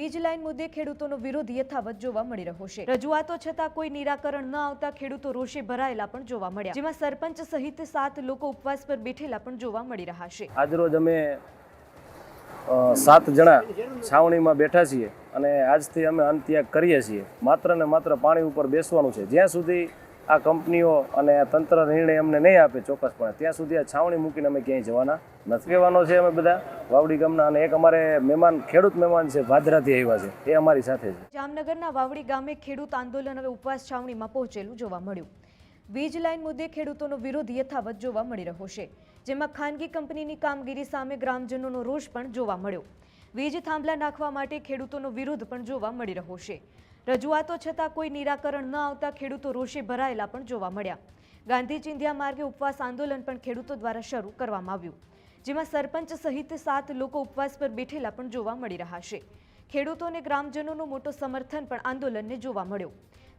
વીજ લાઇન મુદ્દે ખેડૂતોનો વિરોધ યથાવત જોવા મળી રહ્યો છે। રજૂઆતો છતાં કોઈ નિરાકરણ ન આવતા ખેડૂતો રોષે ભરાયેલા પણ જોવા મળ્યા, જેમાં સરપંચ સહિત 7 લોકો ઉપવાસ પર બેઠેલા પણ જોવા મળી રહ્યા છે। આજરોજ અમે 7 જણા છાવણીમાં બેઠા છીએ અને આજથી અમે અંત્યાગ કરીએ છીએ। માત્ર ને માત્ર પાણી ઉપર બેસવાનું છે। જ્યાં સુધી આ કંપનીઓ અને તંત્ર નિર્ણય અમને નહીં આપે ચોક્કસપણે, ત્યાં સુધી આ છાવણી મૂકીને અમે ક્યાંય જવાના નથી। કહેવાનો છે અમે બધા વાવડી ગામના, અને એક અમારે મહેમાન, ખેડૂત મહેમાન છે, ભાદરાથી આવ્યા છે, એ અમારી સાથે છે। જામનગરના વાવડી ગામે ખેડૂત આંદોલન હવે ઉપવાસ છાવણીમાં પહોંચેલું જોવા મળ્યું। વીજ લાઇન મુદ્દે ખેડૂતોનો વિરોધ યથાવત જોવા મળી રહ્યો છે, જેમાં ખાનગી કંપનીની કામગીરી સામે ગ્રામજનોનો રોષ પણ જોવા મળ્યો। વીજ થાંભલા નાખવા માટે ખેડૂતોનો વિરોધ પણ જોવા મળી રહ્યો છે। રજૂઆતો છતાં કોઈ નિરાકરણ ન આવતા ખેડૂતો રોષે ભરાયેલા પણ જોવા મળ્યા। ગાંધી ચિંધ્યા માર્ગે ઉપવાસ આંદોલન પણ ખેડૂતો દ્વારા શરૂ કરવામાં આવ્યું, જેમાં સરપંચ સહિત 7 લોકો ઉપવાસ પર બેઠેલા પણ જોવા મળી રહ્યા છે। ખેડૂતો અને ગ્રામજનોનો મોટો સમર્થન પણ આંદોલનને જોવા મળ્યો।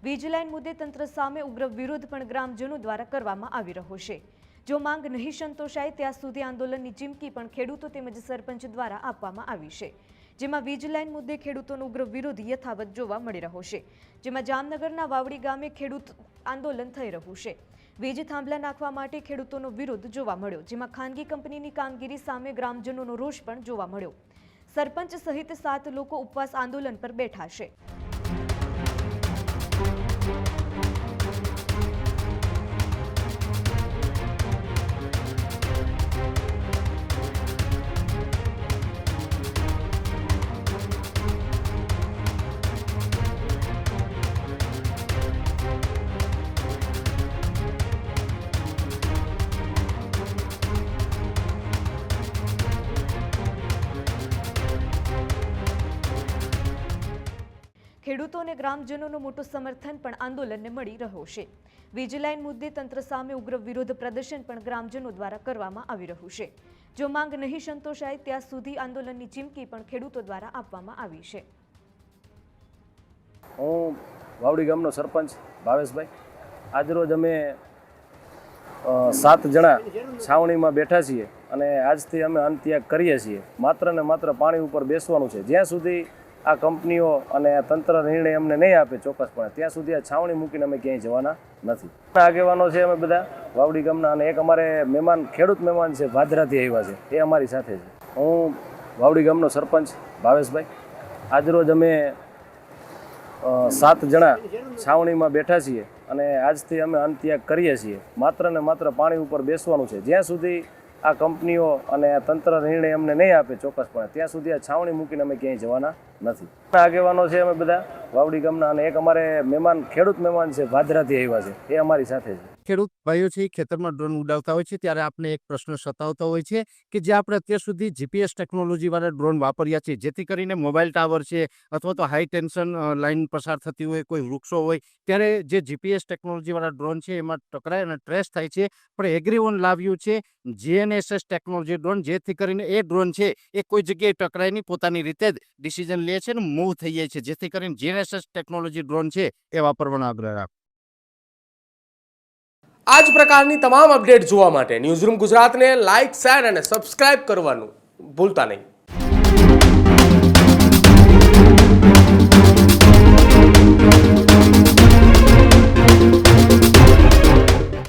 વીજ લાઇન મુદ્દે તંત્ર સામે ઉગ્ર વિરોધ પણ ગ્રામજનો દ્વારા કરવામાં આવી રહ્યો છે। જો માંગ નહીં સંતોષાય ત્યાં સુધી આંદોલનની ચીમકી પણ ખેડૂતો તેમજ સરપંચ દ્વારા આપવામાં આવી છે, જેમાં વીજ લાઇન મુદ્દે ખેડૂતોનો ઉગ્ર વિરોધ યથાવત જોવા મળી રહ્યો છે। જેમાં જામનગરના વાવડી ગામે ખેડૂત આંદોલન થઈ રહ્યું છે। વીજ થાંભલા નાખવા માટે ખેડૂતોનો વિરોધ જોવા મળ્યો, જેમાં ખાનગી કંપનીની કામગીરી સામે ગ્રામજનોનો રોષ પણ જોવા મળ્યો। સરપંચ સહિત 7 લોકો ઉપવાસ આંદોલન પર બેઠા છે। ખેડૂતો અને ગ્રામજનોનો મોટો સમર્થન પણ આંદોલનને મળી રહ્યો છે। વીજ લાઇન મુદ્દે તંત્ર સામે ઉગ્ર વિરોધ પ્રદર્શન પણ ગ્રામજનો દ્વારા કરવામાં આવી રહ્યું છે। જો માંગ નહીં સંતોષાય ત્યાં સુધી આંદોલનની ચીમકી પણ ખેડૂતો દ્વારા આપવામાં આવી છે। હું વાવડી ગામનો સરપંચ ભાવેશભાઈ। આજરોજ અમે 7 જણા છાવણીમાં બેઠા છીએ અને આજથી અમે અંત્યાગ કરીએ છીએ। માત્ર ને માત્ર પાણી ઉપર બેસવાનું છે। જ્યાં સુધી આ કંપનીઓ અને તંત્ર નિર્ણય અમને નહીં આપે ચોક્કસપણે, ત્યાં સુધી આ છાવણી મૂકીને અમે ક્યાંય જવાના નથી। આગેવાનો છે અમે બધા વાવડી ગામના, અને એક અમારે મહેમાન, ખેડૂત મહેમાન છે, ભાદરાથી આવ્યા છે, એ અમારી સાથે છે। હું વાવડી ગામનો સરપંચ ભાવેશભાઈ। આજરોજ અમે 7 જણા છાવણીમાં બેઠા છીએ અને આજથી અમે અંત્યાગ કરીએ છીએ। માત્ર ને માત્ર પાણી ઉપર બેસવાનું છે। જ્યાં સુધી આ કંપનીઓ અને તંત્ર નિર્ણય અમને નહીં આપે ચોક્કસપણે, ત્યાં સુધી આ છાવણી મૂકીને અમે ક્યાંય જવાના નથી। આગેવાનો છે અમે બધા વાવડી ગામના, અને એક અમારે મહેમાન, ખેડૂત મહેમાન છે, ભાદરાથી આવ્યા છે, એ અમારી સાથે છે। ખેડૂત ભાઈઓ છે ખેતરમાં ડ્રોન ઉડાવતા હોય છે ત્યારે આપણે એક પ્રશ્ન સતાવતો હોય છે કે જે આપણે અત્યાર સુધી જીપીએસ ટેકનોલોજી વાળા ડ્રોન વાપર્યા છે, જેથી કરીને મોબાઈલ ટાવર છે અથવા તો હાઈ ટેન્શન લાઇન પસાર થતી હોય, કોઈ વૃક્ષો હોય, ત્યારે જે જીપીએસ ટેકનોલોજી વાળા ડ્રોન છે એમાં ટકરાય અને ટ્રેસ થાય છે। પણ એગ્રીવન લાવ્યું છે GNSS ટેકનોલોજી ડ્રોન, જેથી કરીને એ ડ્રોન છે એ કોઈ જગ્યાએ ટકરાય નહીં, પોતાની રીતે જ ડિસિઝન લે છે અને મૂવ થઈ જાય છે, જેથી કરીને GNSS ટેકનોલોજી ડ્રોન છે એ વાપરવાનો આગ્રહ રાખો। આ જ પ્રકારની તમામ અપડેટ જોવા માટે ન્યૂઝરૂમ ગુજરાતને લાઇક, શેર અને સબસ્ક્રાઇબ કરવાનું ભૂલતા નહીં।